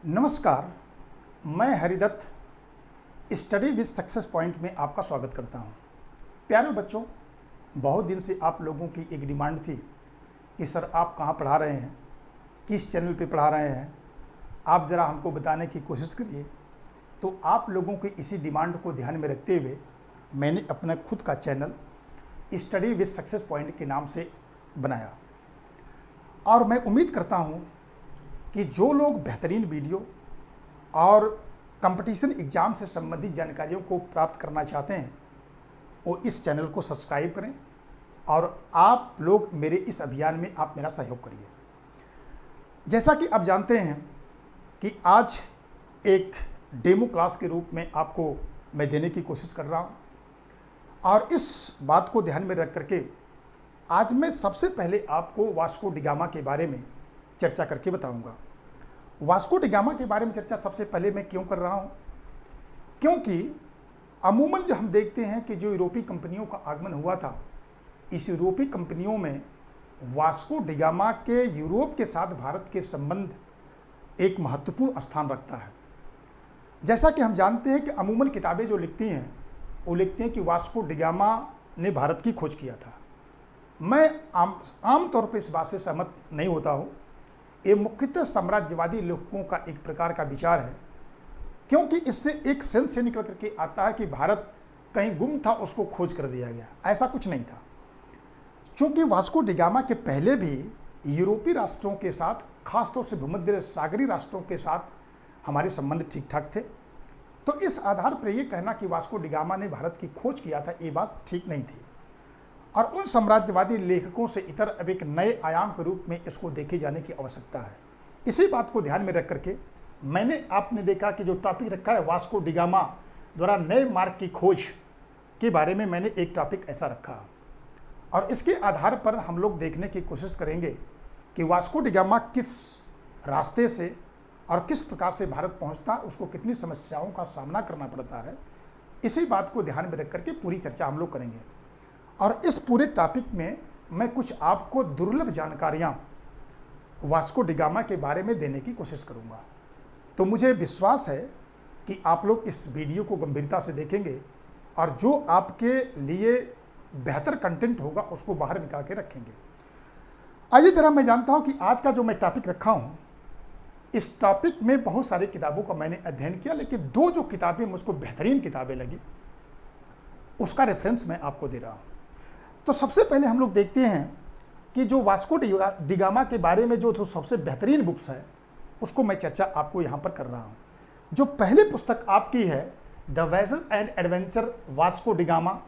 नमस्कार, मैं Haridatt study with success point में आपका स्वागत करता हूं। प्यारे बच्चों, बहुत दिन से आप लोगों की एक डिमांड थी कि सर आप कहां पढ़ा रहे हैं, किस चैनल पे पढ़ा रहे हैं, आप ज़रा हमको बताने की कोशिश करिए। तो आप लोगों की इसी डिमांड को ध्यान में रखते हुए मैंने अपना खुद का channel study with success point के नाम से बनाया और मैं उम्मीद करता हूं कि जो लोग बेहतरीन वीडियो और कंपटीशन एग्ज़ाम से संबंधित जानकारियों को प्राप्त करना चाहते हैं वो इस चैनल को सब्सक्राइब करें और आप लोग मेरे इस अभियान में आप मेरा सहयोग करिए। जैसा कि आप जानते हैं कि आज एक डेमो क्लास के रूप में आपको मैं देने की कोशिश कर रहा हूं और इस बात को ध्यान में रख करके आज मैं सबसे पहले आपको वास्को डी गामा के बारे में चर्चा करके बताऊंगा। वास्को डी गामा के बारे में चर्चा सबसे पहले मैं क्यों कर रहा हूं? क्योंकि अमूमन जो हम देखते हैं कि जो यूरोपीय कंपनियों का आगमन हुआ था, इस यूरोपीय कंपनियों में वास्को डी गामा के यूरोप के साथ भारत के संबंध एक महत्वपूर्ण स्थान रखता है। जैसा कि हम जानते हैं कि अमूमन किताबें जो लिखती हैं वो लिखती हैं कि वास्को डी गामा ने भारत की खोज किया था। मैं आम तौर पर इस बात से सहमत नहीं होता हूँ। ये मुख्यतः साम्राज्यवादी लेखकों का एक प्रकार का विचार है, क्योंकि इससे एक सेंस से निकल करके आता है कि भारत कहीं गुम था, उसको खोज कर दिया गया। ऐसा कुछ नहीं था, क्योंकि वास्को डी गामा के पहले भी यूरोपीय राष्ट्रों के साथ, खासतौर से भूमध्य सागरीय राष्ट्रों के साथ हमारे संबंध ठीक ठाक थे। तो इस आधार पर यह कहना कि वास्को डी गामा ने भारत की खोज किया था, ये बात ठीक नहीं थी और उन साम्राज्यवादी लेखकों से इतर अब एक नए आयाम के रूप में इसको देखे जाने की आवश्यकता है। इसी बात को ध्यान में रख करके आपने देखा कि जो टॉपिक रखा है वास्को डी गामा द्वारा नए मार्ग की खोज के बारे में मैंने एक टॉपिक ऐसा रखा और इसके आधार पर हम लोग देखने की कोशिश करेंगे कि वास्को डी गामा किस रास्ते से और किस प्रकार से भारत पहुंचता, उसको कितनी समस्याओं का सामना करना पड़ता है। इसी बात को ध्यान में रख करके पूरी चर्चा हम लोग करेंगे और इस पूरे टॉपिक में मैं कुछ आपको दुर्लभ जानकारियां वास्को डी गामा के बारे में देने की कोशिश करूंगा। तो मुझे विश्वास है कि आप लोग इस वीडियो को गंभीरता से देखेंगे और जो आपके लिए बेहतर कंटेंट होगा उसको बाहर निकाल के रखेंगे। आइए जरा मैं जानता हूं कि आज का जो मैं टॉपिक रखा हूं, इस टॉपिक में बहुत सारी किताबों का मैंने अध्ययन किया, लेकिन दो जो किताबें मुझको बेहतरीन किताबें लगी उसका रेफरेंस मैं आपको दे रहा हूं। तो सबसे पहले हम लोग देखते हैं कि जो वास्को डी गामा के बारे में जो सबसे बेहतरीन बुक्स है उसको मैं चर्चा आपको यहाँ पर कर रहा हूँ। जो पहली पुस्तक आपकी है the voyage and adventure Vasco da Gama,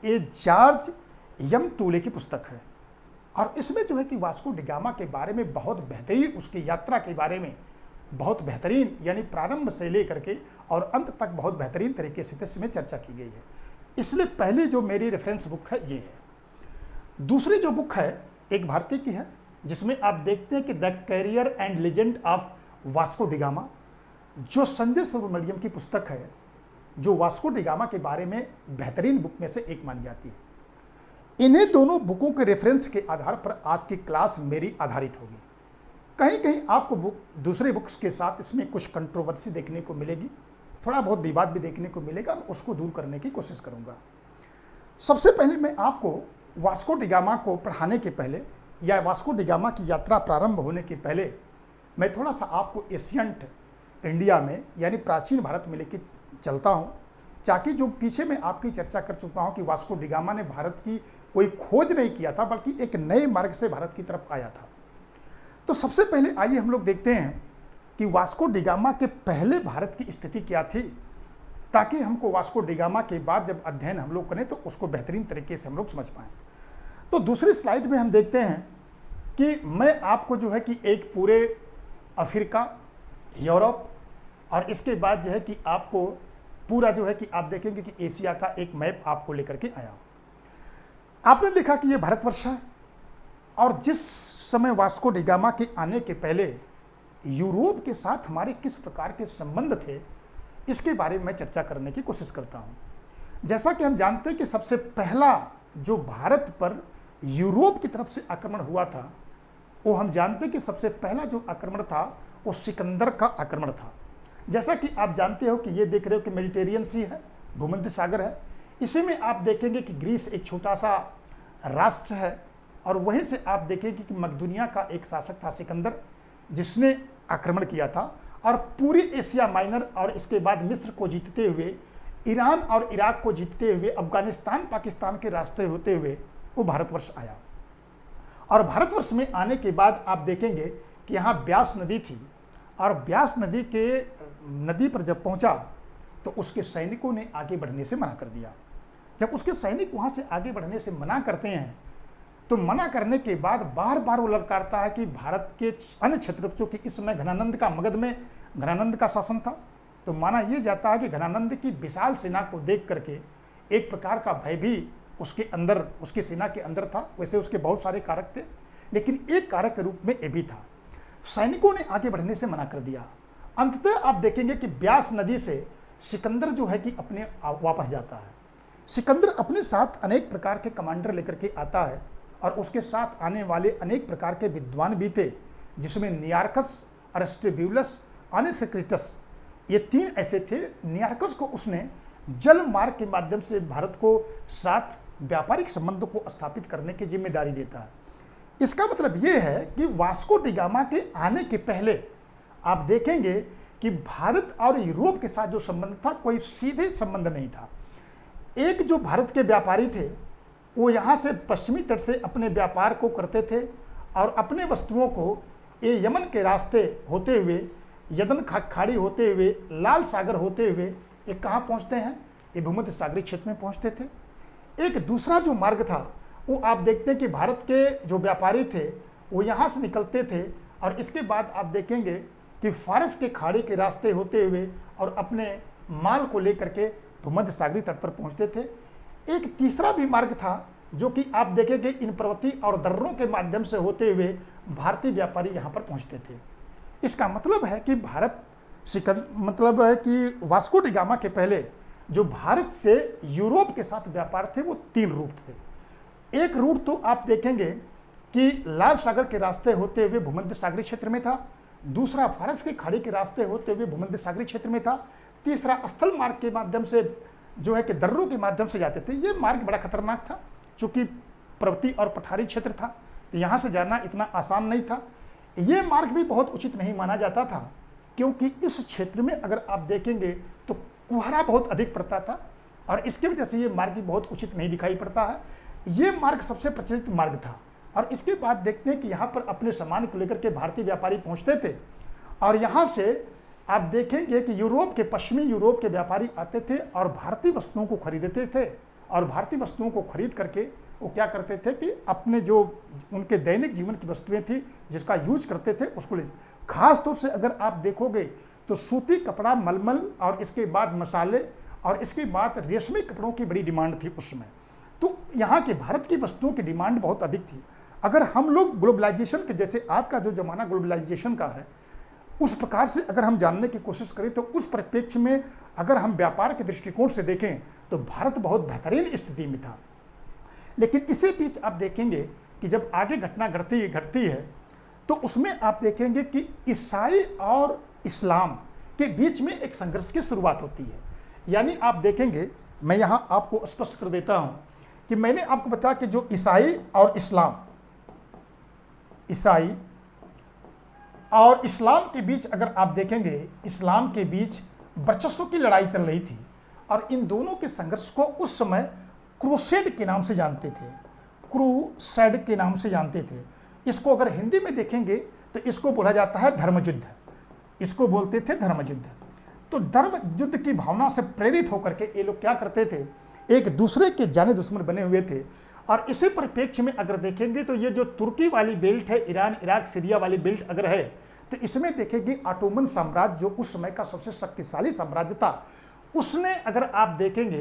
ये जॉर्ज एम टूले की पुस्तक है और इसमें जो है कि वास्को डी गामा के बारे में बहुत बेहतरीन, उसकी यात्रा के बारे में बहुत बेहतरीन, यानी प्रारंभ से लेकर के और अंत तक बहुत बेहतरीन तरीके से इसमें चर्चा की गई है। इसलिए पहले जो मेरी रेफरेंस बुक है ये है। दूसरी जो बुक है एक भारतीय की है, जिसमें आप देखते हैं कि the career and legend of Vasco da Gama, जो संजय सुब्रमण्यम की पुस्तक है, जो वास्को डी गामा के बारे में बेहतरीन बुक में से एक मानी जाती है। इन्हीं दोनों बुकों के रेफरेंस के आधार पर आज की क्लास मेरी आधारित होगी। कहीं कहीं आपको दूसरे बुक्स के साथ इसमें कुछ कंट्रोवर्सी देखने को मिलेगी, थोड़ा बहुत विवाद भी देखने को मिलेगा, मैं उसको दूर करने की कोशिश करूँगा। सबसे पहले मैं आपको वास्को डी गामा को पढ़ाने के पहले या वास्को डी गामा की यात्रा प्रारंभ होने के पहले मैं थोड़ा सा आपको एशियंट इंडिया में यानी प्राचीन भारत में लेके चलता हूँ, ताकि जो पीछे मैं आपकी चर्चा कर चुका हूँ कि वास्को डी गामा ने भारत की कोई खोज नहीं किया था, बल्कि एक नए मार्ग से भारत की तरफ आया था। तो सबसे पहले आइए हम लोग देखते हैं कि वास्को डी गामा के पहले भारत की स्थिति क्या थी, ताकि हमको वास्को डी गामा के बाद जब अध्ययन हम लोग करें तो उसको बेहतरीन तरीके से हम लोग समझ पाएँ। तो दूसरी स्लाइड में हम देखते हैं कि मैं आपको जो है कि एक पूरे अफ्रीका, यूरोप और इसके बाद जो है कि आपको पूरा जो है कि आप देखेंगे कि एशिया का एक मैप आपको लेकर के आया हूँ। आपने देखा कि ये भारतवर्ष है और जिस समय वास्को डी गामा के आने के पहले यूरोप के साथ हमारे किस प्रकार के संबंध थे, इसके बारे में मैं चर्चा करने की कोशिश करता हूँ। जैसा कि हम जानते हैं कि सबसे पहला जो भारत पर यूरोप की तरफ से आक्रमण हुआ था, वो हम जानते हैं कि सबसे पहला जो आक्रमण था वो सिकंदर का आक्रमण था। जैसा कि आप जानते हो कि ये देख रहे हो कि मेडिटेरियन सी है, भूमध्य सागर है। इसी में आप देखेंगे कि ग्रीस एक छोटा सा राष्ट्र है, और वहीं से आप देखेंगे कि मकदूनिया का एक शासक था सिकंदर, जिसने आक्रमण किया था और पूरी एशिया माइनर और इसके बाद मिस्र को जीतते हुए, ईरान और इराक को जीतते हुए, अफगानिस्तान पाकिस्तान के रास्ते होते हुए वो भारतवर्ष आया। और भारतवर्ष में आने के बाद आप देखेंगे कि यहाँ ब्यास नदी थी, और ब्यास नदी पर जब पहुंचा तो उसके सैनिकों ने आगे बढ़ने से मना कर दिया। जब उसके सैनिक वहां से आगे बढ़ने से मना करते हैं तो मना करने के बाद बार बार वो ललकारता है कि भारत के अन्य क्षेत्र, चूंकि इस समय घनानंद का मगध में घनानंद का शासन था, तो माना यह जाता है कि घनानंद की विशाल सेना को देख करके एक प्रकार का भय भी उसके अंदर, उसकी सेना के अंदर था। वैसे उसके बहुत सारे कारक थे, लेकिन एक कारक के रूप में ये भी था, सैनिकों ने आगे बढ़ने से मना कर दिया। अंततः आप देखेंगे कि ब्यास नदी से सिकंदर जो है कि अपने वापस जाता है। सिकंदर अपने साथ अनेक प्रकार के कमांडर लेकर के आता है, और उसके साथ आने वाले अनेक प्रकार के विद्वान भी थे, जिसमें नियार्कस, अरिस्टोब्यूलस, अनिसेक्रिटस, ये 3 ऐसे थे। नियार्कस को उसने जल मार्ग के माध्यम से भारत को साथ व्यापारिक संबंधों को स्थापित करने की जिम्मेदारी देता है। इसका मतलब ये है कि वास्को डी गामा के आने के पहले आप देखेंगे कि भारत और यूरोप के साथ जो संबंध था, कोई सीधे संबंध नहीं था। एक जो भारत के व्यापारी थे वो यहाँ से पश्चिमी तट से अपने व्यापार को करते थे, और अपने वस्तुओं को ये यमन के रास्ते होते हुए, यदन खाड़ी होते हुए, लाल सागर होते हुए ये कहाँ पहुँचते हैं, ये भूमध्य सागरीय क्षेत्र में पहुँचते थे। एक दूसरा जो मार्ग था वो आप देखते हैं कि भारत के जो व्यापारी थे वो यहाँ से निकलते थे, और इसके बाद आप देखेंगे कि फारस के खाड़ी के रास्ते होते हुए और अपने माल को लेकर के भूमध्य सागरीय तट पर पहुँचते थे। एक तीसरा भी मार्ग था जो कि आप देखेंगे इन पर्वतीय और दर्रों के माध्यम से होते हुए भारतीय व्यापारी यहाँ पर पहुँचते थे। इसका मतलब है कि मतलब है कि वास्को डी गामा के पहले जो भारत से यूरोप के साथ व्यापार थे वो 3 रूट थे। एक रूट तो आप देखेंगे कि लाल सागर के रास्ते होते हुए भूमध्य सागरीय क्षेत्र में था, दूसरा फारस की खाड़ी के रास्ते होते हुए भूमध्य सागरीय क्षेत्र में था, तीसरा स्थल मार्ग के माध्यम से जो है कि दर्रों के माध्यम से जाते थे। ये मार्ग बड़ा खतरनाक था, चूँकि पर्वतीय और पठारी क्षेत्र था, तो यहाँ से जाना इतना आसान नहीं था। ये मार्ग भी बहुत उचित नहीं माना जाता था, क्योंकि इस क्षेत्र में अगर आप देखेंगे तो कुहरा बहुत अधिक पड़ता था, और इसकी वजह से ये मार्ग भी बहुत उचित नहीं दिखाई पड़ता है। ये मार्ग सबसे प्रचलित मार्ग था। और इसके बाद देखते हैं कि यहाँ पर अपने सामान को लेकर के भारतीय व्यापारी पहुँचते थे, और यहाँ से आप देखेंगे कि पश्चिमी यूरोप के व्यापारी आते थे और भारतीय वस्तुओं को खरीदते थे, और भारतीय वस्तुओं को खरीद करके वो क्या करते थे कि अपने जो उनके दैनिक जीवन की वस्तुएं थी जिसका यूज करते थे उसको ले। खास तौर से अगर आप देखोगे तो सूती कपड़ा, मलमल, और इसके बाद मसाले, और इसके बाद रेशमी कपड़ों की बड़ी डिमांड थी उस समय। तो यहाँ के भारत की वस्तुओं की डिमांड बहुत अधिक थी। अगर हम लोग ग्लोबलाइजेशन के, जैसे आज का जो जमाना ग्लोबलाइजेशन का है, उस प्रकार से अगर हम जानने की कोशिश करें तो उस परिप्रेक्ष्य में अगर हम व्यापार के दृष्टिकोण से देखें तो भारत बहुत बेहतरीन स्थिति में था। लेकिन इसी बीच आप देखेंगे कि जब आगे घटना घटती है तो उसमें आप देखेंगे कि ईसाई और इस्लाम के बीच में एक संघर्ष की शुरुआत होती है। यानी आप देखेंगे, मैं यहाँ आपको स्पष्ट कर देता हूँ कि मैंने आपको बताया कि जो ईसाई और इस्लाम के बीच अगर आप देखेंगे, इस्लाम के बीच वर्चस्व की लड़ाई चल रही थी, और इन दोनों के संघर्ष को उस समय क्रूसेड के नाम से जानते थे, क्रूसेड के नाम से जानते थे। इसको अगर हिंदी में देखेंगे तो इसको बोला जाता है धर्मयुद्ध, इसको बोलते थे धर्मयुद्ध। तो धर्म युद्ध की भावना से प्रेरित होकर के ये लोग क्या करते थे, एक दूसरे के जाने दुश्मन बने हुए थे। और इसी परिप्रेक्ष्य में अगर देखेंगे तो ये जो तुर्की वाली बेल्ट है, ईरान, इराक, सीरिया वाली बेल्ट अगर है, तो इसमें देखेंगे ऑटोमन साम्राज्य जो उस समय का सबसे शक्तिशाली साम्राज्य था, उसने अगर आप देखेंगे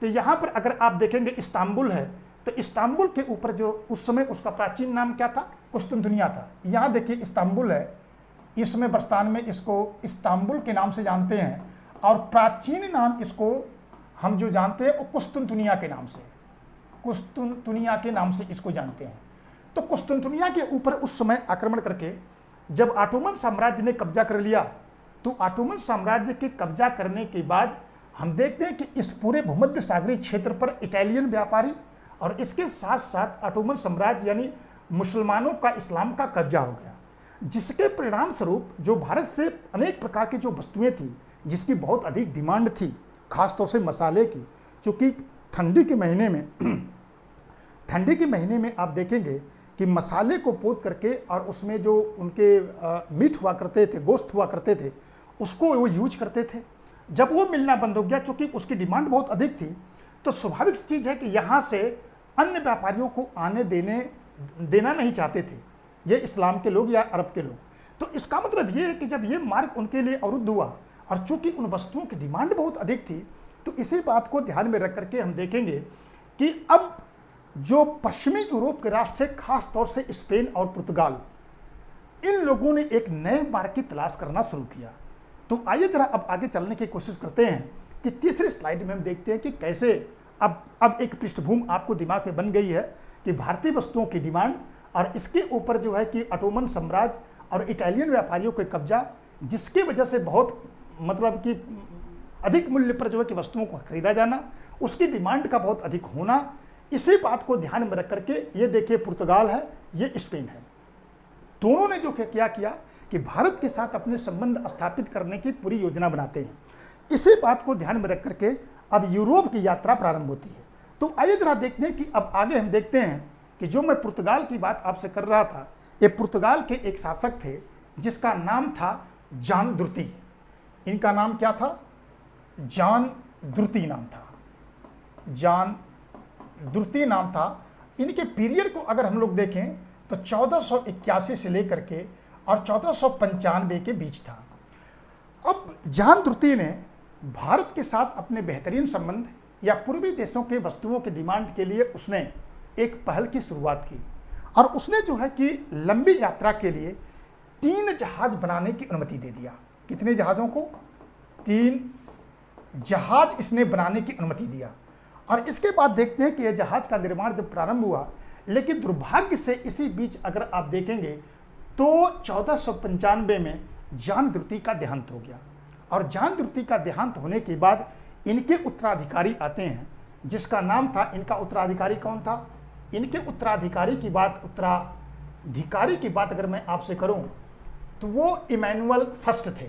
तो यहाँ पर अगर आप देखेंगे इस्तांबुल है, तो इस्तांबुल के ऊपर जो उस समय उसका प्राचीन नाम क्या था, कुस्तुनतुनिया था। यहाँ देखिए इस्तांबुल है, इस समय बरस्तान में इसको इस्तांबुल के नाम से जानते हैं, और प्राचीन नाम इसको हम जो जानते हैं वो कुस्तुनतुनिया के नाम से, कुस्तुनतुनिया के नाम से इसको जानते हैं। तो कुस्तुनतुनिया के ऊपर उस समय आक्रमण करके जब ऑटोमन साम्राज्य ने कब्जा कर लिया, तो ऑटोमन साम्राज्य के कब्जा करने के बाद हम देखते हैं कि इस पूरे भूमध्य सागरीय क्षेत्र पर इटालियन व्यापारी और इसके साथ साथ ऑटोमन साम्राज्य यानी मुसलमानों का, इस्लाम का कब्जा हो गया, जिसके परिणाम स्वरूप जो भारत से अनेक प्रकार की जो वस्तुएं थी जिसकी बहुत अधिक डिमांड थी, खासतौर से मसाले की, चूँकि ठंडी के महीने में आप देखेंगे कि मसाले को पोत करके और उसमें जो उनके मीट हुआ करते थे, गोश्त हुआ करते थे, उसको वो यूज करते थे। जब वो मिलना बंद हो गया, चूँकि उसकी डिमांड बहुत अधिक थी, तो स्वाभाविक चीज़ है कि यहाँ से अन्य व्यापारियों को आने देना नहीं चाहते थे, ये इस्लाम के लोग या अरब के लोग। तो इसका मतलब ये है कि जब ये मार्ग उनके लिए अवरुद्ध हुआ और चूँकि उन वस्तुओं की डिमांड बहुत अधिक थी, तो इसी बात को ध्यान में रख करके हम देखेंगे कि अब जो पश्चिमी यूरोप के राष्ट्र थे, खास तौर से स्पेन और पुर्तगाल, इन लोगों ने एक नए मार्ग की तलाश करना शुरू किया। तो आइए जरा अब आगे चलने की कोशिश करते हैं कि तीसरी स्लाइड में हम देखते हैं कि कैसे अब एक पृष्ठभूमि आपको दिमाग में बन गई है कि भारतीय वस्तुओं की डिमांड और इसके ऊपर जो है कि ऑटोमन साम्राज्य और इटालियन व्यापारियों के कब्जा, जिसकी वजह से बहुत मतलब कि अधिक मूल्य पर जो है कि वस्तुओं को खरीदा जाना, उसकी डिमांड का बहुत अधिक होना, इसी बात को ध्यान में रख करके ये देखिए पुर्तगाल है, ये स्पेन है, दोनों ने जो क्या किया कि भारत के साथ अपने संबंध स्थापित करने की पूरी योजना बनाते हैं। इसी बात को ध्यान में रख करके अब यूरोप की यात्रा प्रारंभ होती है। तो आइए जरा देखते हैं कि अब आगे हम देखते हैं कि जो मैं पुर्तगाल की बात आपसे कर रहा था, ये पुर्तगाल के एक शासक थे जिसका नाम था जॉन द्रुती। इनका नाम क्या था? जॉन द्रुती नाम था, जॉन द्रुती नाम था। इनके पीरियड को अगर हम लोग देखें तो 1481 से लेकर के और 1495 के बीच था। अब जॉन द्रुती ने भारत के साथ अपने बेहतरीन संबंध या पूर्वी देशों के वस्तुओं की डिमांड के लिए उसने एक पहल की शुरुआत की और उसने जो है कि लंबी यात्रा के लिए 3 जहाज बनाने की अनुमति दे दिया। कितने जहाज़ों को? 3 जहाज इसने बनाने की अनुमति दिया। और इसके बाद देखते हैं कि यह जहाज का निर्माण जब प्रारंभ हुआ, लेकिन दुर्भाग्य से इसी बीच अगर आप देखेंगे तो 1495 में जॉन द्रुती का देहांत हो गया। और जॉन द्रुती का देहांत होने के बाद इनके उत्तराधिकारी आते हैं, जिसका नाम था, इनका उत्तराधिकारी कौन था? इनके उत्तराधिकारी की बात अगर मैं आपसे करूं तो वो इमैनुअल फर्स्ट थे।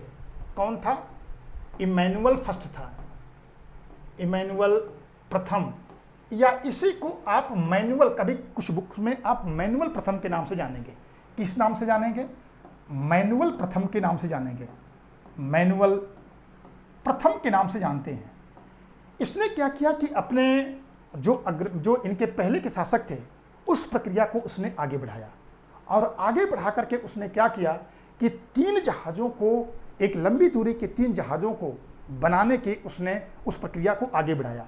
कौन था? इमैनुअल फर्स्ट था, इमैनुअल प्रथम, या इसी को आप मैनुअल, कभी कुछ बुक्स में आप मैनुअल प्रथम के नाम से जानेंगे। किस नाम से जानेंगे? मैनुअल प्रथम के नाम से जानेंगे, मैनुअल प्रथम के नाम से जानते हैं। इसने क्या किया कि अपने जो इनके पहले के शासक थे उस प्रक्रिया को उसने आगे बढ़ाया और आगे बढ़ा करके उसने क्या किया कि 3 जहाज़ों को, एक लंबी दूरी के 3 जहाज़ों को बनाने की उसने उस प्रक्रिया को आगे बढ़ाया।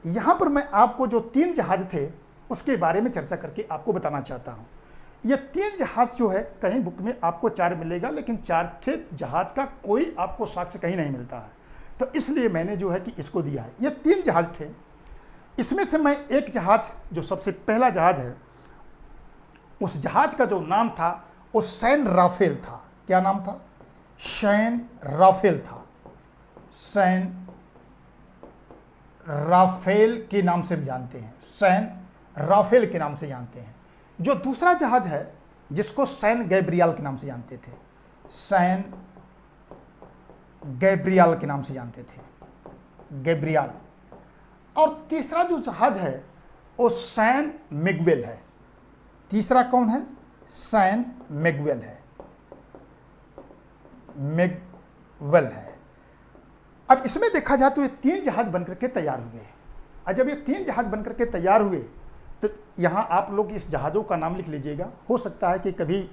यहाँ पर मैं आपको जो 3 जहाज़ थे उसके बारे में चर्चा करके आपको बताना चाहता हूँ। ये 3 जहाज़ जो है, कहीं बुक में आपको 4 मिलेगा, लेकिन 4 जहाज़ का कोई आपको साक्ष्य कहीं नहीं मिलता है, तो इसलिए मैंने जो है कि इसको दिया है। ये 3 जहाज़ थे, इसमें से मैं एक जहाज़, जो सबसे पहला जहाज़ है, उस जहाज़ का जो नाम था वो सैन राफेल था। क्या नाम था? सैन राफेल था। सैन राफेल के नाम से जानते हैं, सैन राफेल के नाम से जानते हैं। जो दूसरा जहाज है जिसको सैन गैब्रियल के नाम से जानते थे, सैन गैब्रियल के नाम से जानते थे, गैब्रियल। और तीसरा जो जहाज है वो सैन मिगुएल है। तीसरा कौन है? सैन मिगुएल है, मिगुएल है। अब इसमें देखा जाए तो ये 3 जहाज बनकर के तैयार हुए। और जब ये 3 जहाज बनकर के तैयार हुए तो यहाँ आप लोग इस जहाज़ों का नाम लिख लीजिएगा। हो सकता है कि कभी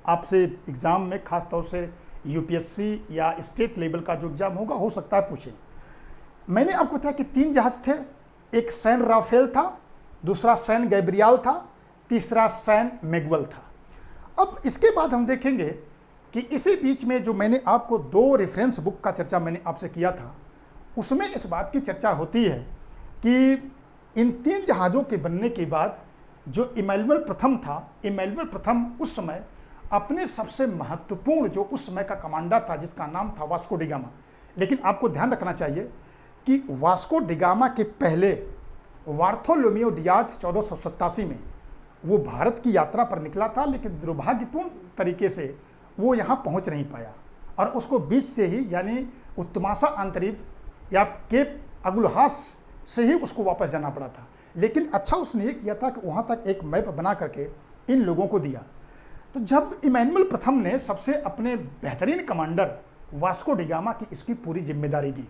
आपसे एग्ज़ाम में, खास तौर से यूपीएससी या स्टेट लेवल का जो एग्ज़ाम होगा, हो सकता है पूछे। मैंने आपको बताया कि 3 जहाज थे, एक सैन राफेल था, दूसरा सैन गैब्रियल था, तीसरा सैन मिगुएल था। अब इसके बाद हम देखेंगे कि इसी बीच में जो मैंने आपको 2 रेफरेंस बुक का चर्चा मैंने आपसे किया था, उसमें इस बात की चर्चा होती है कि इन 3 जहाज़ों के बनने के बाद जो इमैनुअल प्रथम था, इमैनुअल प्रथम उस समय अपने सबसे महत्वपूर्ण जो उस समय का कमांडर था जिसका नाम था वास्को डी गामा। लेकिन आपको ध्यान रखना चाहिए कि वास्को डी गामा के पहले बार्थोलोमेओ डियाज 1487 में वो भारत की यात्रा पर निकला था, लेकिन दुर्भाग्यपूर्ण तरीके से वो यहाँ पहुँच नहीं पाया और उसको बीच से ही यानी उत्तमासा अंतरीप या केप अगुलहास से ही उसको वापस जाना पड़ा था। लेकिन अच्छा उसने ये किया था कि वहाँ तक एक मैप बना करके इन लोगों को दिया। तो जब इमैनुअल प्रथम ने सबसे अपने बेहतरीन कमांडर वास्को डी गामा की इसकी पूरी जिम्मेदारी दी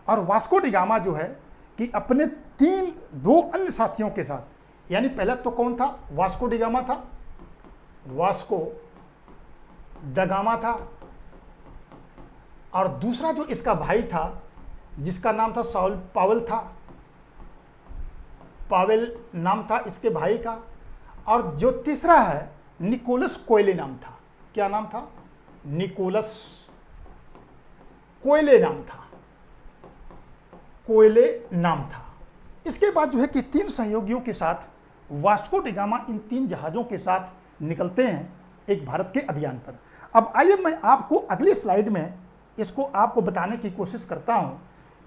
और वास्को डी गामा जो है कि अपने दो अन्य साथियों के साथ, यानी पहला तो कौन था, वास्को डी गामा था, वास्को ड गामा था, और दूसरा जो इसका भाई था जिसका नाम था सॉल पावेल था, पावेल नाम था इसके भाई का, और जो तीसरा है निकोलस कोयले नाम था। क्या नाम था? निकोलस कोयले नाम था, कोयले नाम था। इसके बाद जो है कि 3 सहयोगियों के साथ वास्को डी गामा इन 3 जहाज़ों के साथ निकलते हैं एक भारत के अभियान पर। अब आइए मैं आपको अगली स्लाइड में इसको आपको बताने की कोशिश करता हूं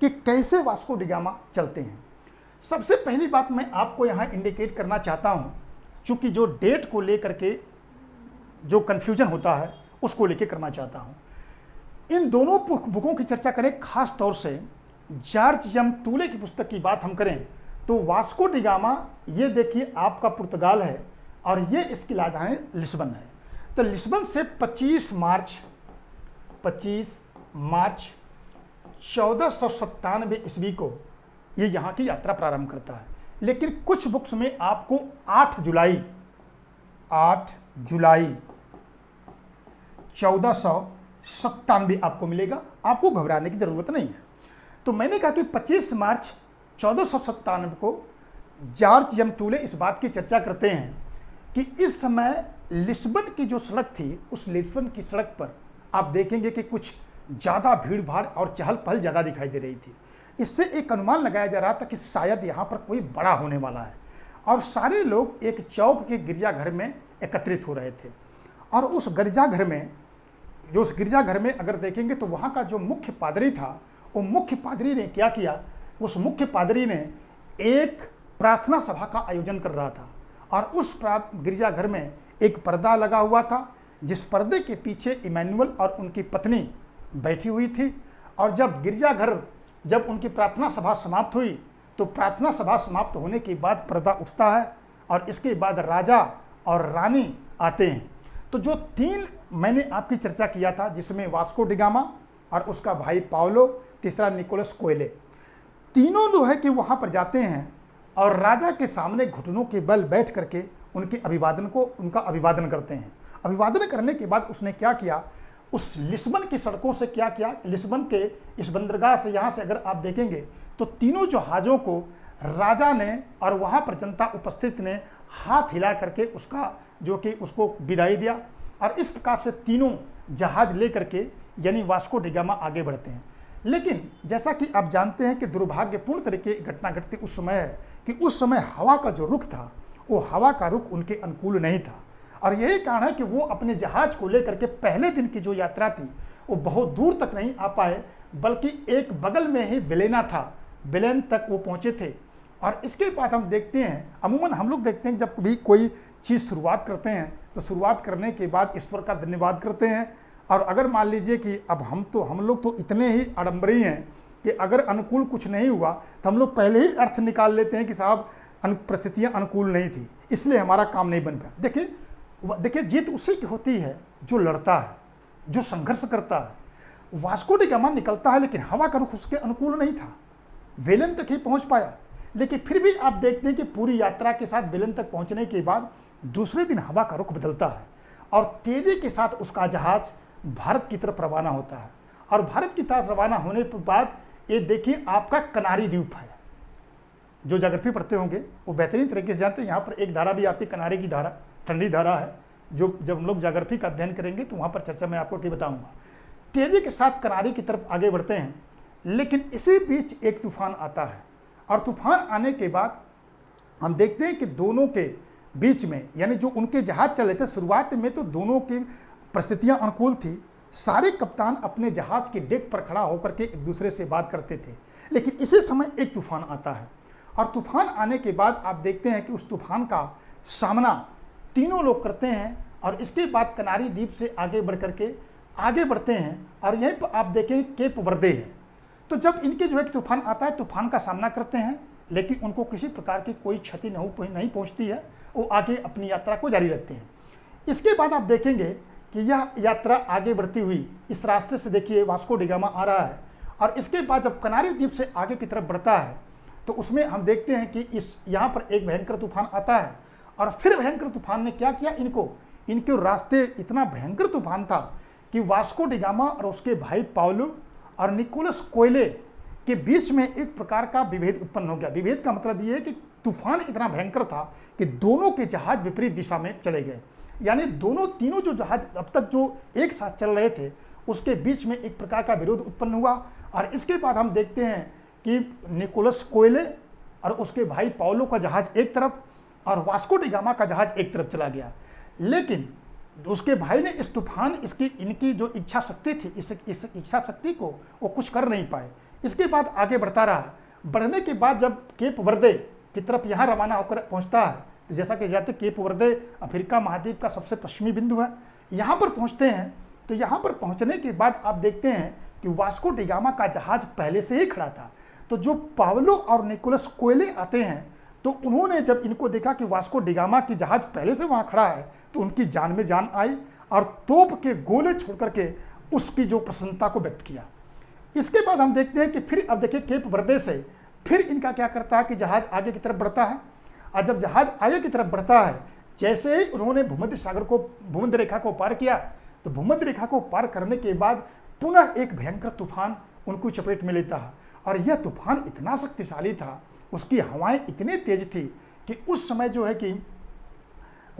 कि कैसे वास्को डी गामा चलते हैं। सबसे पहली बात मैं आपको यहाँ इंडिकेट करना चाहता हूँ, चूँकि जो डेट को लेकर के जो कन्फ्यूजन होता है उसको लेकर करना चाहता हूँ। इन दोनों बुकों की चर्चा करें, खास तौर से जॉर्ज एम टूले की पुस्तक की बात हम करें तो वास्को डी गामा ये देखिए आपका पुर्तगाल है और ये इसकी राजधानी लिस्बन है। तो लिस्बन से 25 मार्च 1497 ईस्वी को ये यहाँ की यात्रा प्रारंभ करता है। लेकिन कुछ बुक्स में आपको 8 जुलाई 1497 आपको मिलेगा। आपको घबराने की जरूरत नहीं है। तो मैंने कहा कि 25 मार्च 1497 को जॉर्ज एम टूले इस बात की चर्चा करते हैं कि इस समय लिस्बन की जो सड़क थी, उस लिस्बन की सड़क पर आप देखेंगे कि कुछ ज़्यादा भीड़ भाड़ और चहल पहल ज़्यादा दिखाई दे रही थी। इससे एक अनुमान लगाया जा रहा था कि शायद यहाँ पर कोई बड़ा होने वाला है और सारे लोग एक चौक के गिरजाघर में एकत्रित हो रहे थे। और उस गिरजाघर में अगर देखेंगे तो वहाँ का जो मुख्य पादरी था, वो मुख्य पादरी ने क्या किया, उस मुख्य पादरी ने एक प्रार्थना सभा का आयोजन कर रहा था और उस गिरजाघर में एक पर्दा लगा हुआ था, जिस पर्दे के पीछे इमैनुअल और उनकी पत्नी बैठी हुई थी। और जब उनकी प्रार्थना सभा समाप्त हुई तो प्रार्थना सभा समाप्त होने के बाद पर्दा उठता है और इसके बाद राजा और रानी आते हैं। तो जो 3 मैंने आपकी चर्चा किया था, जिसमें वास्को डी गामा और उसका भाई पाओलो, तीसरा निकोलस कोयले, तीनों जो है कि वहाँ पर जाते हैं और राजा के सामने घुटनों के बल बैठ करके उनका अभिवादन करते हैं। अभिवादन करने के बाद उसने क्या किया, उस लिस्बन की सड़कों से क्या किया, लिस्बन के इस बंदरगाह से, यहाँ से अगर आप देखेंगे तो तीनों जहाज़ों को राजा ने और वहाँ पर जनता उपस्थित ने हाथ हिला करके उसको विदाई दिया। और इस प्रकार से तीनों जहाज लेकर के यानी वास्को डी गामा आगे बढ़ते हैं। लेकिन जैसा कि आप जानते हैं कि दुर्भाग्यपूर्ण तरीके की घटना घटती उस समय है कि उस समय हवा का जो रुख था, वो हवा का रुख उनके अनुकूल नहीं था। और यही कारण है कि वो अपने जहाज को लेकर के पहले दिन की जो यात्रा थी वो बहुत दूर तक नहीं आ पाए, बल्कि एक बगल में ही बेलेना था, बेलेन तक वो पहुँचे थे। और इसके बाद हम देखते हैं, अमूमन हम लोग देखते हैं जब कभी कोई चीज़ शुरुआत करते हैं तो शुरुआत करने के बाद ईश्वर का धन्यवाद करते हैं। और अगर मान लीजिए कि अब हम लोग तो इतने ही आडम्बरी हैं कि अगर अनुकूल कुछ नहीं हुआ तो हम लोग पहले ही अर्थ निकाल लेते हैं कि साहब परिस्थितियाँ अनुकूल नहीं थी, इसलिए हमारा काम नहीं बन पाया। देखिए जीत उसी की होती है जो लड़ता है, जो संघर्ष करता है। वास्को डी गामा निकलता है लेकिन हवा का रुख उसके अनुकूल नहीं था, वेलन तक ही पहुंच पाया। लेकिन फिर भी आप देखते हैं कि पूरी यात्रा के साथ वेलन तक पहुंचने के बाद दूसरे दिन हवा का रुख बदलता है और तेजी के साथ उसका जहाज भारत की तरफ रवाना होता है। और भारत की तरफ रवाना होने के बाद ये देखिए आपका कनारी द्वीप है। जो ज्योग्राफी पढ़ते होंगे वो बेहतरीन तरीके से जानते हैं, यहाँ पर एक धारा भी आती है, कनारे की धारा, ठंडी धारा है, जो जब हम लोग ज्योग्राफी का अध्ययन करेंगे तो वहाँ पर चर्चा मैं आपको क्या बताऊँगा। तेजी के साथ कनारे की तरफ आगे बढ़ते हैं, लेकिन इसी बीच एक तूफान आता है और तूफान आने के बाद हम देखते हैं कि दोनों के बीच में, यानी जो उनके जहाज चले थे शुरुआत में तो दोनों की परिस्थितियां अनुकूल थी। सारे कप्तान अपने जहाज के डेक पर खड़ा होकर के एक दूसरे से बात करते थे। लेकिन इसी समय एक तूफान आता है और तूफान आने के बाद आप देखते हैं कि उस तूफान का सामना तीनों लोग करते हैं और इसके बाद कनारी द्वीप से आगे बढ़ करके आगे बढ़ते हैं और यहीं पर आप देखें केप वर्दे है। तो जब इनके जो है तूफान आता है, तूफान का सामना करते हैं, लेकिन उनको किसी प्रकार की कोई क्षति नहीं पहुंचती है, वो आगे अपनी यात्रा को जारी रखते हैं। इसके बाद आप देखेंगे कि यह यात्रा आगे बढ़ती हुई इस रास्ते से देखिए वास्को डी गामा आ रहा है और इसके बाद जब कनारी द्वीप से आगे की तरफ बढ़ता है तो उसमें हम देखते हैं कि यहाँ पर एक भयंकर तूफान आता है और फिर भयंकर तूफान ने क्या किया, इनके रास्ते इतना भयंकर तूफान था कि वास्को डी गामा और उसके भाई पाउलो और निकोलस कोयले के बीच में एक प्रकार का विभेद उत्पन्न हो गया। विभेद का मतलब ये है कि तूफान इतना भयंकर था कि दोनों के जहाज विपरीत दिशा में चले गए, यानी तीनों जो जहाज अब तक जो एक साथ चल रहे थे उसके बीच में एक प्रकार का विरोध उत्पन्न हुआ। और इसके बाद हम देखते हैं कि निकोलस कोयले और उसके भाई पाउलो का जहाज एक तरफ और वास्को डी गामा का जहाज एक तरफ चला गया। लेकिन उसके भाई ने इस तूफान इनकी जो इच्छा शक्ति थी, इस इच्छा शक्ति को वो कुछ कर नहीं पाए। इसके बाद आगे बढ़ता रहा। बढ़ने के बाद जब केप वर्दे की तरफ यहाँ रवाना होकर पहुँचता है, तो जैसा कि जाते केप वर्दे अफ्रीका महाद्वीप का सबसे पश्चिमी बिंदु है, यहाँ पर पहुँचते हैं। तो यहाँ पर पहुँचने के बाद आप देखते हैं कि वास्को डी गामा का जहाज पहले से ही खड़ा था। तो जो पावलो और निकोलस कोयले आते हैं तो उन्होंने जब इनको देखा कि वास्को डी गामा की जहाज पहले से वहाँ खड़ा है तो उनकी जान में जान आई और तोप के गोले छोड़ करके उसकी जो प्रसन्नता को व्यक्त किया। इसके बाद हम देखते हैं कि फिर अब देखिए केप वर्दे से फिर इनका क्या करता है कि जहाज आगे की तरफ बढ़ता है और जब जहाज आगे की तरफ बढ़ता है, जैसे ही उन्होंने भूमध्य रेखा को पार किया तो भूमध्य रेखा को पार करने के बाद पुनः एक भयंकर तूफान उनको चपेट में लेता है और यह तूफान इतना शक्तिशाली था, उसकी हवाएं इतनी तेज थी कि उस समय जो है कि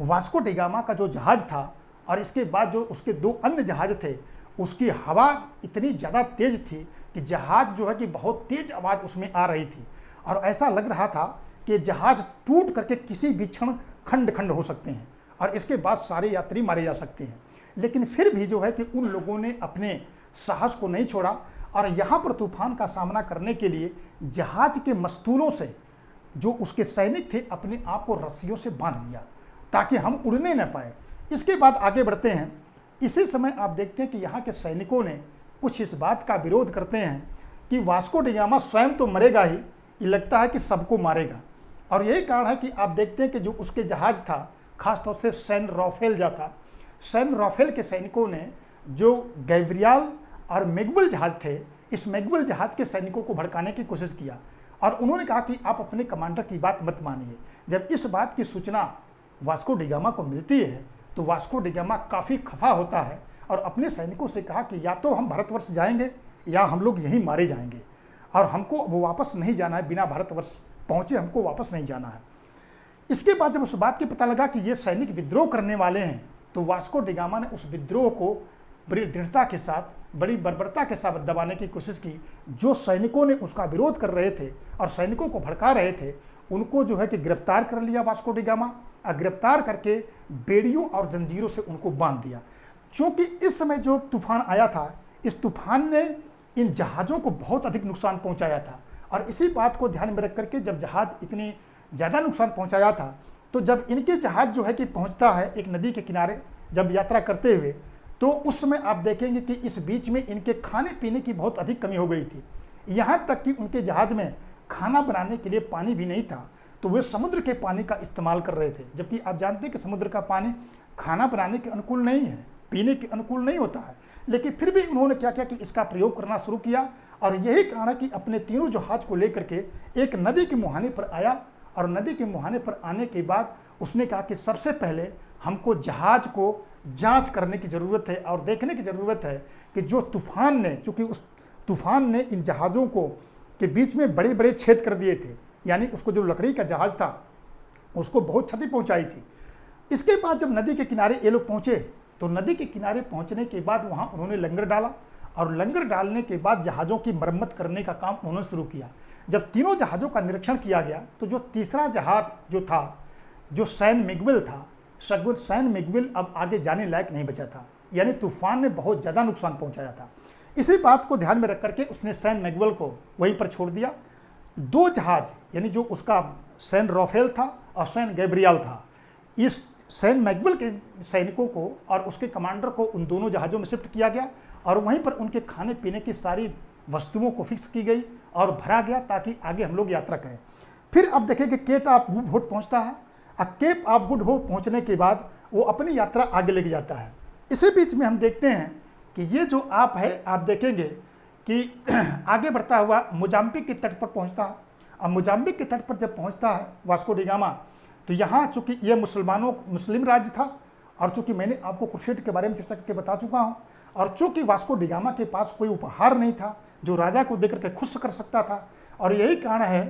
वास्को डी गामा का जो जहाज था और इसके बाद जो उसके दो अन्य जहाज थे उसकी हवा इतनी ज़्यादा तेज थी कि जहाज जो है कि बहुत तेज आवाज़ उसमें आ रही थी और ऐसा लग रहा था कि जहाज टूट करके किसी भी क्षण खंड खंड हो सकते हैं और इसके बाद सारे यात्री मारे जा सकते हैं। लेकिन फिर भी जो है कि उन लोगों ने अपने साहस को नहीं छोड़ा और यहाँ पर तूफान का सामना करने के लिए जहाज के मस्तूलों से जो उसके सैनिक थे अपने आप को रस्सियों से बांध दिया ताकि हम उड़ने न पाए। इसके बाद आगे बढ़ते हैं। इसी समय आप देखते हैं कि यहाँ के सैनिकों ने कुछ इस बात का विरोध करते हैं कि वास्को डी गामा स्वयं तो मरेगा ही, ये लगता है कि सबको मारेगा। और यही कारण है कि आप देखते हैं कि जो उसके जहाज था खासतौर से सैन राफेल था, सैन राफेल के सैनिकों ने जो गैब्रियल और मैगुएल जहाज थे, इस मैगुएल जहाज के सैनिकों को भड़काने की कोशिश किया और उन्होंने कहा कि आप अपने कमांडर की बात मत मानिए। जब इस बात की सूचना वास्को डी गामा को मिलती है तो वास्को डी गामा काफ़ी खफा होता है और अपने सैनिकों से कहा कि या तो हम भारतवर्ष जाएंगे या हम लोग यहीं मारे जाएंगे और हमको अब वापस नहीं जाना है, बिना भारतवर्ष पहुँचे हमको वापस नहीं जाना है। इसके बाद जब उस बात की पता लगा कि ये सैनिक विद्रोह करने वाले हैं तो वास्को डी गामा ने उस विद्रोह को बड़ी दृढ़ता के साथ, बड़ी बर्बरता के साथ दबाने की कोशिश की। जो सैनिकों ने उसका विरोध कर रहे थे और सैनिकों को भड़का रहे थे उनको जो है कि गिरफ्तार कर लिया वास्को डी गामा और गिरफ्तार करके बेड़ियों और जंजीरों से उनको बांध दिया। क्योंकि इस समय जो तूफान आया था, इस तूफान ने इन जहाज़ों को बहुत अधिक नुकसान पहुंचाया था और इसी बात को ध्यान में रख करके जब जहाज़ इतनी ज़्यादा नुकसान पहुंचाया था तो जब इनके जहाज़ जो है कि पहुंचता है एक नदी के किनारे जब यात्रा करते हुए, तो उस समय आप देखेंगे कि इस बीच में इनके खाने पीने की बहुत अधिक कमी हो गई थी। यहाँ तक कि उनके जहाज़ में खाना बनाने के लिए पानी भी नहीं था, तो वे समुद्र के पानी का इस्तेमाल कर रहे थे। जबकि आप जानते हैं कि समुद्र का पानी खाना बनाने के अनुकूल नहीं है, पीने के अनुकूल नहीं होता है, लेकिन फिर भी उन्होंने क्या किया कि इसका प्रयोग करना शुरू किया। और यही कारण है कि अपने तीनों जहाज को लेकर के एक नदी के मुहाने पर आया और नदी के मुहाने पर आने के बाद उसने कहा कि सबसे पहले हमको जहाज को जांच करने की ज़रूरत है और देखने की ज़रूरत है कि जो तूफान ने, चूँकि उस तूफान ने इन जहाज़ों को के बीच में बड़े बड़े छेद कर दिए थे, यानी उसको जो लकड़ी का जहाज़ था उसको बहुत क्षति पहुंचाई थी। इसके बाद जब नदी के किनारे ये लोग पहुँचे तो नदी के किनारे पहुंचने के बाद वहाँ उन्होंने लंगर डाला और लंगर डालने के बाद जहाज़ों की मरम्मत करने का काम उन्होंने शुरू किया। जब तीनों जहाज़ों का निरीक्षण किया गया तो जो तीसरा जहाज़ जो था जो सैन मिगविल था, सैन मिगविल अब आगे जाने लायक नहीं बचा था, यानी तूफान ने बहुत ज़्यादा नुकसान पहुंचाया था। इसी बात को ध्यान में रख करके उसने सैन मैगवेल को वहीं पर छोड़ दिया। 2 जहाज यानी जो उसका सैन राफेल था और सैन गैब्रियल था, इस सैन मैगवेल के सैनिकों को और उसके कमांडर को उन दोनों जहाज़ों में शिफ्ट किया गया और वहीं पर उनके खाने पीने की सारी वस्तुओं को फिक्स की गई और भरा गया ताकि आगे हम लोग यात्रा करें। फिर अब देखें कि केप ऑफ गुड होप पहुँचता है और केप ऑफ गुड होप पहुँचने के बाद वो अपनी यात्रा आगे लेके जाता है। इसी बीच में हम देखते हैं कि ये जो आप है, आप देखेंगे कि आगे बढ़ता हुआ मोजाम्बिक के तट पर पहुंचता है। और मोजाम्बिक के तट पर जब पहुंचता है वास्को डी गामा, तो यहाँ चूंकि ये मुस्लिम राज्य था और चूंकि मैंने आपको क्रुसेड के बारे में चर्चा करके बता चुका हूँ, और चूंकि वास्को डी गामा के पास कोई उपहार नहीं था जो राजा को देकर के खुश कर सकता था, और यही कारण है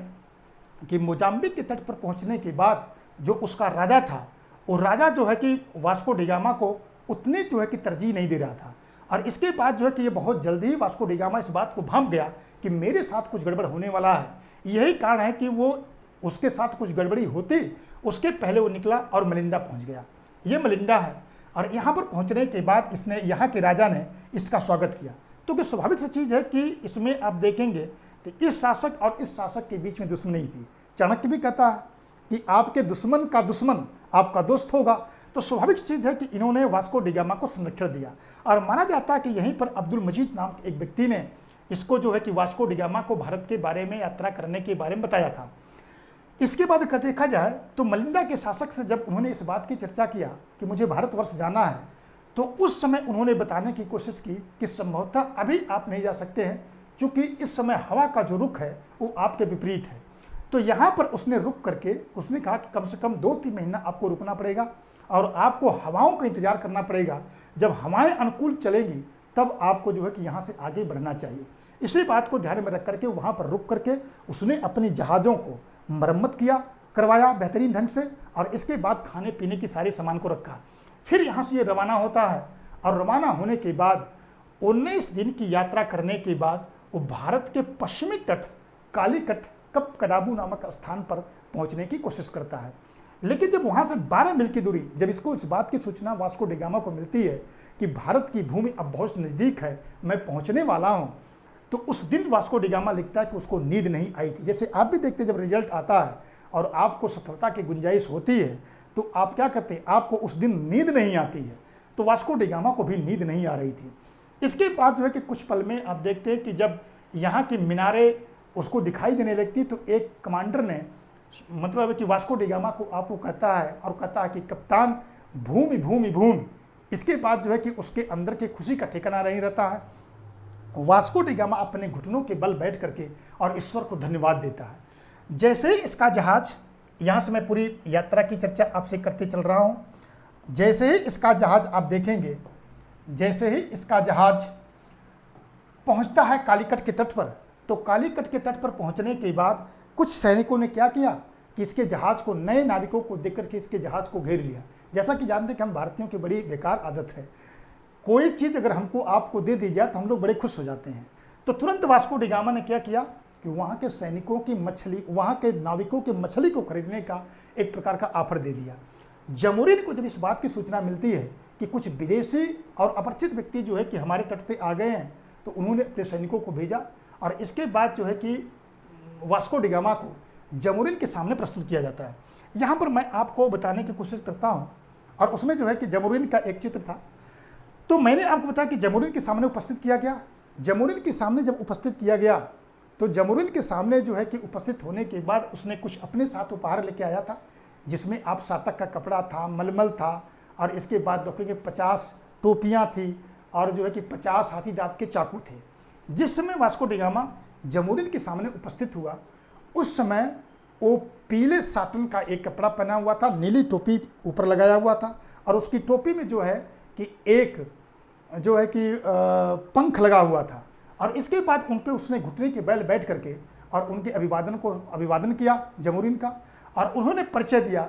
कि मोजाम्बिक के तट पर पहुँचने के बाद जो उसका राजा था, वो राजा जो है कि वास्को डी गामा को उतनी जो है कि तरजीह नहीं दे रहा था। और इसके बाद जो है कि ये बहुत जल्दी ही वास्को डी गामा इस बात को भांप गया कि मेरे साथ कुछ गड़बड़ होने वाला है। यही कारण है कि वो उसके साथ कुछ गड़बड़ी होती उसके पहले वो निकला और मलिंडा पहुंच गया। ये मलिंडा है और यहाँ पर पहुँचने के बाद इसने यहाँ के राजा ने इसका स्वागत किया। तो कि स्वाभाविक सी चीज़ है कि इसमें आप देखेंगे तो इस शासक और इस शासक के बीच में दुश्मनी थी। चाणक्य भी कहता है कि आपके दुश्मन का दुश्मन आपका दोस्त होगा। तो स्वाभाविक चीज़ है कि इन्होंने वास्को डी गामा को संरक्षण दिया और माना जाता है कि यहीं पर अब्दुल मजीद नाम के एक व्यक्ति ने इसको जो है कि वास्को डी गामा को भारत के बारे में यात्रा करने के बारे में बताया था। इसके बाद देखा जाए तो मलिंडा के शासक से जब उन्होंने इस बात की चर्चा किया कि मुझे भारतवर्ष जाना है, तो उस समय उन्होंने बताने की कोशिश की कि संभवतः अभी आप नहीं जा सकते हैं, क्योंकि इस समय हवा का जो रुख है वो आपके विपरीत है। तो यहाँ पर उसने रुक करके उसने कहा कि कम से कम 2-3 महीना आपको रुकना पड़ेगा और आपको हवाओं का इंतजार करना पड़ेगा। जब हवाएं अनुकूल चलेंगी तब आपको जो है कि यहाँ से आगे बढ़ना चाहिए। इसी बात को ध्यान में रख करके वहाँ पर रुक करके उसने अपनी जहाज़ों को मरम्मत करवाया बेहतरीन ढंग से, और इसके बाद खाने पीने की सारी सामान को रखा। फिर यहाँ से ये रवाना होता है और रवाना होने के बाद 19 दिन की यात्रा करने के बाद वो भारत के पश्चिमी तट कालीकट कपकडाबू नामक स्थान पर पहुँचने की कोशिश करता है। लेकिन जब वहाँ से 12 मील की दूरी, जब इसको इस बात की सूचना वास्को डी गामा को मिलती है कि भारत की भूमि अब बहुत नज़दीक है, मैं पहुँचने वाला हूँ, तो उस दिन वास्को डी गामा लिखता है कि उसको नींद नहीं आई थी। जैसे आप भी देखते हैं जब रिजल्ट आता है और आपको सफलता की गुंजाइश होती है तो आप क्या करते हैं, आपको उस दिन नींद नहीं आती है। तो वास्को डी गामा को भी नींद नहीं आ रही थी। इसके बाद जो है कि कुछ पल में आप देखते हैं कि जब यहाँ की मीनारें उसको दिखाई देने लगती तो एक कमांडर ने मतलब कि वास्को डी गामा को आपको कहता है और कहता है कि कप्तान भूमि भूमि भूमि। इसके बाद जो है कि उसके अंदर की खुशी का ठिकाना नहीं रहता है। वास्को डी गामा अपने घुटनों के बल बैठ करके और ईश्वर को धन्यवाद देता है। जैसे ही इसका जहाज, यहाँ से मैं पूरी यात्रा की चर्चा आपसे करते चल रहा हूँ, जैसे ही इसका जहाज आप देखेंगे, जैसे ही इसका जहाज पहुँचता है कालीकट के तट पर, तो कालीकट के तट पर पहुँचने के बाद कुछ सैनिकों ने क्या किया कि इसके जहाज़ को, नए नाविकों को देख करके इसके जहाज़ को घेर लिया। जैसा कि जानते कि हम भारतीयों की बड़ी बेकार आदत है, कोई चीज़ अगर हमको आपको दे दी जाए तो हम लोग बड़े खुश हो जाते हैं। तो तुरंत वास्को डी गामा ने क्या किया कि वहाँ के सैनिकों की मछली, वहाँ के नाविकों की मछली को खरीदने का एक प्रकार का ऑफर दे दिया। जमोरिन को जब इस बात की सूचना मिलती है कि कुछ विदेशी और अपरिचित व्यक्ति जो है कि हमारे तट पे आ गए हैं, तो उन्होंने अपने सैनिकों को भेजा और इसके बाद जो है कि वास्को डी गामा को जमोरिन के सामने प्रस्तुत किया जाता है। यहाँ पर मैं आपको बताने की कोशिश करता हूँ, और उसमें जो है कि जमोरिन का एक चित्र था। तो मैंने आपको बताया कि जमोरिन के सामने उपस्थित किया गया। जमोरिन के सामने जब उपस्थित किया गया तो जमोरिन के सामने जो है कि उपस्थित होने के बाद उसने कुछ अपने साथ उपहार लेके आया था, जिसमें आप साटक का कपड़ा था, मलमल था, और इसके बाद देखेंगे 50 टोपियाँ थी और जो है कि 50 हाथी दांत के चाकू थे। जिस समय वास्को डी गामा जमोरिन के सामने उपस्थित हुआ, उस समय वो पीले साटन का एक कपड़ा पहना हुआ था, नीली टोपी ऊपर लगाया हुआ था, और उसकी टोपी में जो है कि एक जो है कि पंख लगा हुआ था। और इसके बाद उनके उसने घुटने के बैल बैठ करके और उनके अभिवादन किया जमोरिन का, और उन्होंने परिचय दिया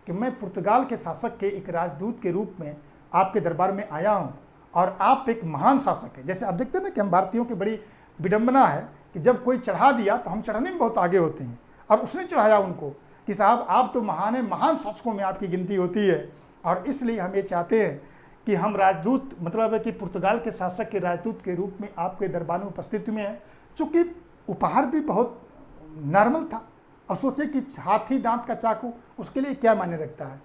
कि मैं पुर्तगाल के शासक के एक राजदूत के रूप में आपके दरबार में आया हूँ और आप एक महान शासक हैं। जैसे आप देखते हैं ना कि हम भारतीयों की बड़ी विडंबना है कि जब कोई चढ़ा दिया तो हम चढ़ने में बहुत आगे होते हैं, और उसने चढ़ाया उनको। कि साहब आप तो महान हैं, महान शासकों में आपकी गिनती होती है, और इसलिए हम ये चाहते हैं कि हम राजदूत, मतलब है कि पुर्तगाल के शासक के राजदूत के रूप में आपके दरबार में उपस्थित में हैं। चूँकि उपहार भी बहुत नॉर्मल था। अब सोचिए कि हाथी दांत का चाकू उसके लिए क्या मायने रखता है,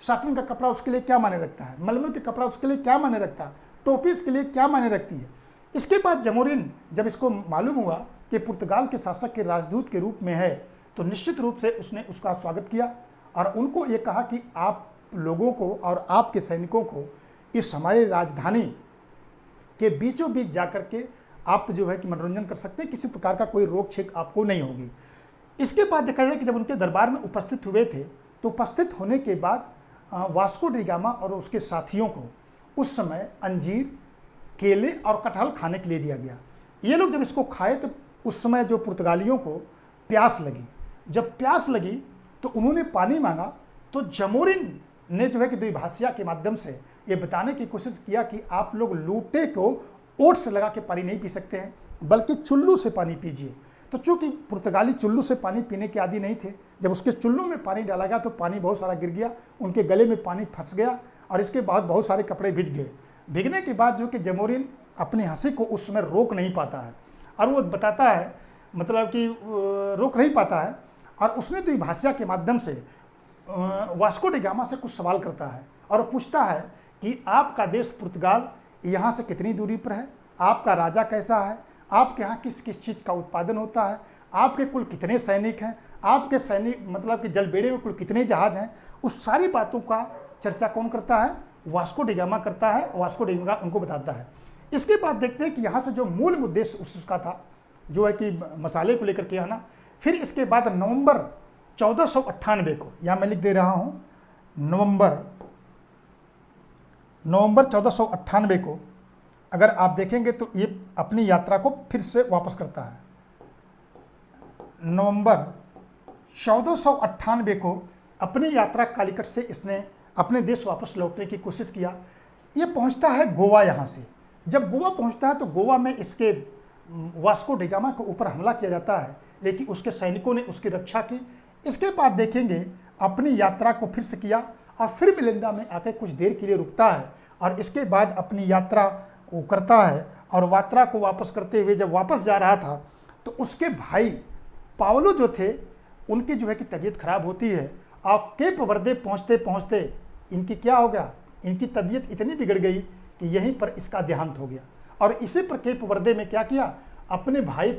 साटन का कपड़ा उसके लिए क्या मायने रखता है, मलमल का कपड़ा उसके लिए क्या मायने रखता है, टोपी इसके लिए क्या मायने रखती है। इसके बाद जमोरिन जब इसको मालूम हुआ कि पुर्तगाल के शासक के राजदूत के रूप में है, तो निश्चित रूप से उसने उसका स्वागत किया और उनको ये कहा कि आप लोगों को और आपके सैनिकों को इस हमारी राजधानी के बीचों बीच जाकर के आप जो है कि मनोरंजन कर सकते हैं, किसी प्रकार का कोई रोक छेक आपको नहीं होगी। इसके बाद देखा जाए कि जब उनके दरबार में उपस्थित हुए थे, तो उपस्थित होने के बाद वास्को डी गामा और उसके साथियों को उस समय अंजीर, केले और कटहल खाने के लिए दिया गया। ये लोग जब इसको खाए तो उस समय जो पुर्तगालियों को प्यास लगी। जब प्यास लगी तो उन्होंने पानी मांगा, तो जमोरिन ने जो है कि द्विभाषिया के माध्यम से ये बताने की कोशिश किया कि आप लोग लूटे को ओट से लगा के पानी नहीं पी सकते हैं, बल्कि चुल्लू से पानी पीजिए। तो चूंकि पुर्तगाली चुल्लू से पानी पीने के आदी नहीं थे, जब उसके चुल्लू में पानी डाला गया तो पानी बहुत सारा गिर गया, उनके गले में पानी फंस गया और इसके बाद बहुत सारे कपड़े भीग गए। भीगने के बाद जो कि जमोरिन अपनी हंसी को उस समय रोक नहीं पाता है और वो बताता है, मतलब कि रोक नहीं पाता है, और उसने तो भाषा के माध्यम से वास्को डी गामा से कुछ सवाल करता है और पूछता है कि आपका देश पुर्तगाल यहाँ से कितनी दूरी पर है, आपका राजा कैसा है, आपके यहाँ किस किस चीज़ का उत्पादन होता है, आपके कुल कितने सैनिक हैं, आपके सैनिक मतलब कि जलबेड़े में कुल कितने जहाज हैं। उस सारी बातों का चर्चा कौन करता है? वास्को डी गामा करता है। वास्को डी गामा उनको बताता है। इसके बाद देखते हैं कि यहाँ से जो मूल उद्देश्य उसका था, जो है कि मसाले को लेकर के आना। फिर इसके बाद नवंबर 1498 को, यहाँ मैं लिख दे रहा हूँ, नवंबर 1498 को अगर आप देखेंगे तो ये अपनी यात्रा को फिर से वापस करता है। नवंबर 1498 को अपनी यात्रा कालिकट से इसने अपने देश वापस लौटने की कोशिश किया। ये पहुंचता है गोवा। यहाँ से जब गोवा पहुंचता है तो गोवा में इसके वास्को डी गामा के ऊपर हमला किया जाता है, लेकिन उसके सैनिकों ने उसकी रक्षा की। इसके बाद देखेंगे अपनी यात्रा को फिर से किया और फिर मिलिंदा में आकर कुछ देर के लिए रुकता है और इसके बाद अपनी यात्रा वो करता है। और यात्रा को वापस करते हुए जब वापस जा रहा था तो उसके भाई पावलो जो थे, उनकी जो है कि तबीयत खराब होती है और केप वर्दे पहुँचते पहुँचते इनकी क्या हो गया, इनकी तबीयत इतनी बिगड़ गई कि यहीं पर इसका देहांत हो गया। और इसी पर केप वर्दे में क्या किया, अपने भाई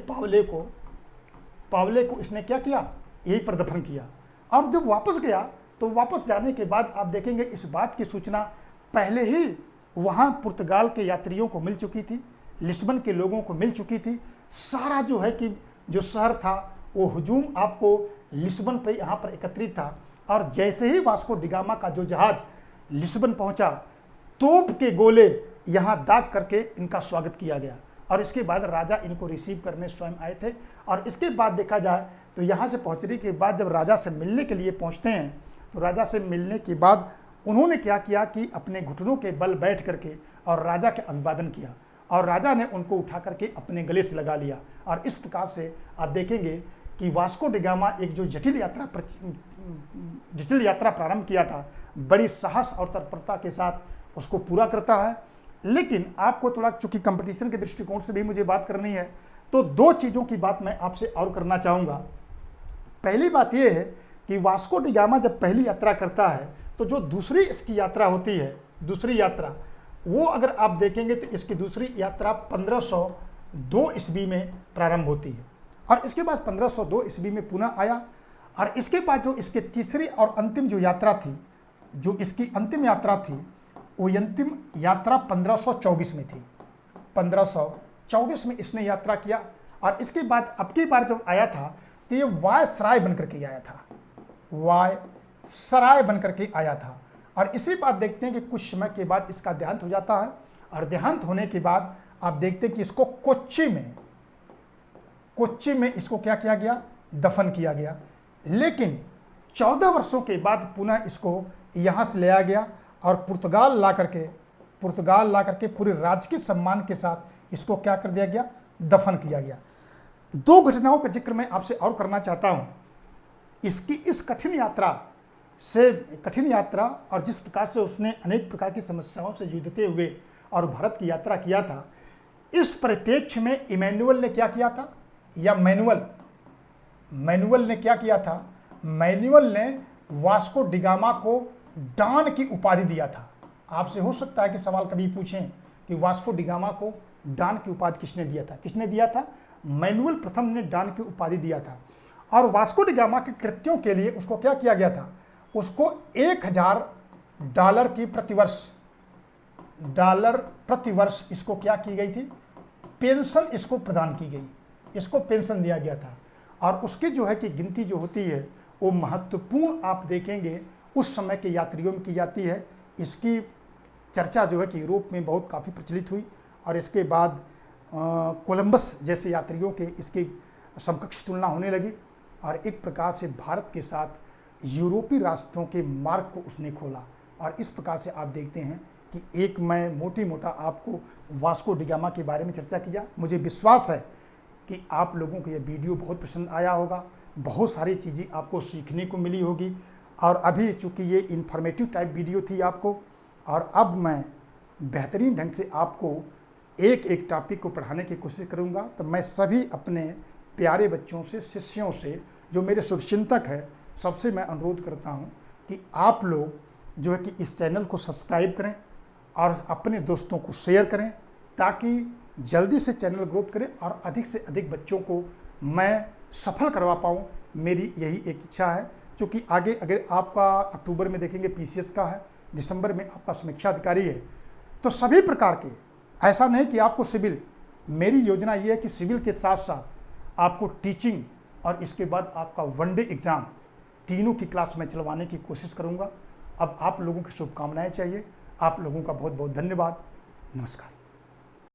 पावले को इसने क्या किया, यहीं पर दफन किया। और जब वापस गया तो वापस जाने के बाद आप देखेंगे इस बात की सूचना पहले ही वहाँ पुर्तगाल के यात्रियों को मिल चुकी थी, लिस्बन के लोगों को मिल चुकी थी। सारा जो है कि जो शहर था वो हुजूम आपको लिस्बन पे यहाँ पर एकत्रित था। और जैसे ही वास्को डी गामा का जो जहाज लिस्बन पहुँचा, तोप के गोले यहाँ दाग करके इनका स्वागत किया गया। और इसके बाद राजा इनको रिसीव करने स्वयं आए थे। और इसके बाद देखा जाए तो यहाँ से पहुँचने के बाद जब राजा से मिलने के लिए पहुँचते हैं तो राजा से मिलने के बाद उन्होंने क्या किया कि अपने घुटनों के बल बैठ करके और राजा के अभिवादन किया और राजा ने उनको उठा करके अपने गले से लगा लिया। और इस प्रकार से आप देखेंगे कि वास्को डी गामा एक जो जटिल यात्रा प्रारंभ किया था, बड़ी साहस और तत्परता के साथ उसको पूरा करता है। लेकिन आपको थोड़ा चूंकि कंपटीशन के दृष्टिकोण से भी मुझे बात करनी है, तो दो चीज़ों की बात मैं आपसे और करना चाहूँगा। पहली बात यह है कि वास्को डी गामा जब पहली यात्रा करता है तो जो दूसरी इसकी यात्रा होती है, दूसरी यात्रा वो अगर आप देखेंगे तो इसकी दूसरी यात्रा 1502 ईस्वी में प्रारंभ होती है और इसके बाद 1502 ईस्वी में पुनः आया। और इसके बाद जो इसकी तीसरी और अंतिम जो यात्रा थी, जो इसकी अंतिम यात्रा थी, वो अंतिम यात्रा 1524 में थी। 1524 में इसने यात्रा किया और इसके बाद अब की बार जब आया था तो ये वायसराय बनकर के आया था, वायसराय बनकर के आया था। और इसी बात देखते हैं कि कुछ समय के बाद इसका देहांत हो जाता है और देहांत होने के बाद आप देखते हैं कि इसको कोच्चि में इसको क्या किया गया, दफन किया गया। लेकिन 14 वर्षों के बाद पुनः इसको यहाँ से लाया गया और पुर्तगाल ला करके पूरे राजकीय सम्मान के साथ इसको क्या कर दिया गया, दफन किया गया। दो घटनाओं का जिक्र मैं आपसे और करना चाहता हूँ। इसकी इस कठिन यात्रा और जिस प्रकार से उसने अनेक प्रकार की समस्याओं से जूझते हुए और भारत की यात्रा किया था, इस परिप्रेक्ष्य में इमैनुअल ने क्या किया था, या मैनुअल ने क्या किया था? मैनुअल ने वास्को डिगामा को डॉन की उपाधि दिया था। आपसे हो सकता है कि सवाल कभी पूछें कि वास्को डिगामा को डॉन की उपाधि किसने दिया था? किसने दिया था? मैनुअल प्रथम ने डॉन की उपाधि दिया था। और वास्को डिगामा के कृत्यों के लिए उसको क्या किया गया था? उसको $1000 की प्रतिवर्ष इसको क्या की गई थी? पेंशन इसको प्रदान की गई, इसको पेंशन दिया गया था। और उसकी जो है कि गिनती जो होती है वो महत्वपूर्ण आप देखेंगे उस समय के यात्रियों में की जाती है। इसकी चर्चा जो है कि यूरोप में बहुत काफ़ी प्रचलित हुई और इसके बाद कोलंबस जैसे यात्रियों के इसकी समकक्ष तुलना होने लगी और एक प्रकार से भारत के साथ यूरोपीय राष्ट्रों के मार्ग को उसने खोला। और इस प्रकार से आप देखते हैं कि एक मैं मोटा आपको वास्को डिगामा के बारे में चर्चा किया। मुझे विश्वास है कि आप लोगों को यह वीडियो बहुत पसंद आया होगा, बहुत सारी चीज़ें आपको सीखने को मिली होगी। और अभी चूँकि ये इन्फॉर्मेटिव टाइप वीडियो थी आपको, और अब मैं बेहतरीन ढंग से आपको एक एक टॉपिक को पढ़ाने की कोशिश करूँगा। तो मैं सभी अपने प्यारे बच्चों से, शिष्यों से, जो मेरे शुभचिंतक है, सबसे मैं अनुरोध करता हूँ कि आप लोग जो है कि इस चैनल को सब्सक्राइब करें और अपने दोस्तों को शेयर करें, ताकि जल्दी से चैनल ग्रोथ करे और अधिक से अधिक बच्चों को मैं सफल करवा पाऊँ। मेरी यही एक इच्छा है। क्योंकि आगे अगर आपका अक्टूबर में देखेंगे पीसीएस का है, दिसंबर में आपका समीक्षा अधिकारी है, तो सभी प्रकार के, ऐसा नहीं कि आपको सिविल, मेरी योजना ये है कि सिविल के साथ साथ आपको टीचिंग और इसके बाद आपका वनडे एग्ज़ाम, तीनों की क्लास में चलवाने की कोशिश करूँगा। अब आप लोगों की शुभकामनाएं चाहिए। आप लोगों का बहुत बहुत धन्यवाद। नमस्कार।